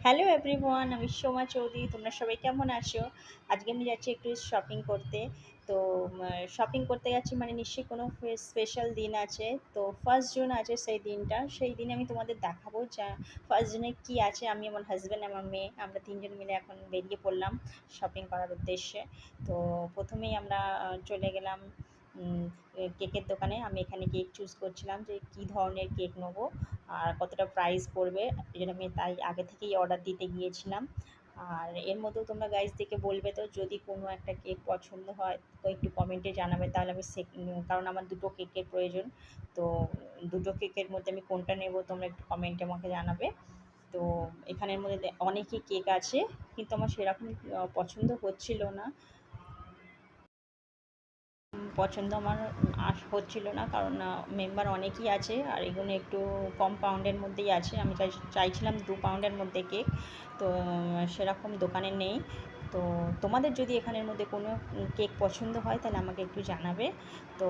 Hello everyone, আমি সোমা চৌধুরী। তোমরা সবাই কেমন আছো? আজকে আমি যাচ্ছি একটু শপিং করতে। তো শপিং করতে যাচ্ছি মানে নিশ্চয়ই কোনো স্পেশাল দিন আছে। তো 1st জুন আছে সেই দিনটা। সেই দিনে আমি তোমাদের দেখাবো যা 1st জুনে কী আছে। আমি, আমার হাজব্যান্ড, আমার মেয়ে, আমরা তিনজন মিলে এখন বেরিয়ে পড়লাম শপিং করার উদ্দেশ্যে। তো প্রথমেই আমরা চলে গেলাম কেকের দোকানে। আমি এখানে কেক চুজ করছিলাম যে কী ধরনের কেক নেবো আর কতটা প্রাইস পড়বে। এই জন্য আমি তাই আগে থেকেই অর্ডার দিতে গিয়েছিলাম। আর এর মধ্যেও তোমরা গাইজ দেখে বলবে, তো যদি কোনো একটা কেক পছন্দ হয় তো একটু কমেন্টে জানাবে, তাহলে আমি কারণ আমার দুটো কেকের প্রয়োজন। তো দুটো কেকের মধ্যে আমি কোনটা নেব তোমরা একটু কমেন্টে আমাকে জানাবে। তো এখানের মধ্যে অনেকই কেক আছে, কিন্তু আমার সেরকম পছন্দ হচ্ছিল না। পছন্দ আমার হচ্ছিল না, কারণ মেম্বার অনেকই আছে আর এগুলো একটু কম পাউন্ডের মধ্যেই আছে। আমি চাইছিলাম 2 পাউন্ডের মধ্যে কেক। তো সেরকম দোকানে নেই। তো তোমাদের যদি এখানের মধ্যে কোনো কেক পছন্দ হয় তাহলে আমাকে একটু জানাবে। তো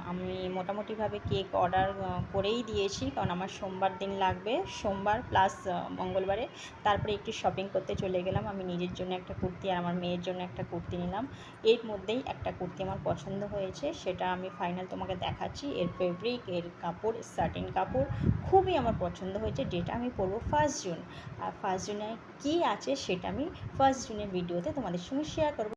আমি মোটামুটিভাবে কেক অর্ডার করেই দিয়েছি, কারণ আমার সোমবার দিন লাগবে, সোমবার প্লাস মঙ্গলবারে। তারপরে একটু শপিং করতে চলে গেলাম। আমি নিজের জন্য একটা কুর্তি আর আমার মেয়ের জন্য একটা কুর্তি নিলাম। এর মধ্যেই একটা কুর্তি আমার পছন্দ হয়েছে, সেটা আমি ফাইনাল তোমাকে দেখাচ্ছি। এর ফেব্রিক, এর কাপড়, সাটিন কাপড় খুবই আমার পছন্দ হয়েছে, যেটা আমি পরবো 1st জুন। আর 1st জুনে কী আছে সেটা আমি 1st জুনের ভিডিওতে তোমাদের সঙ্গে শেয়ার করবো।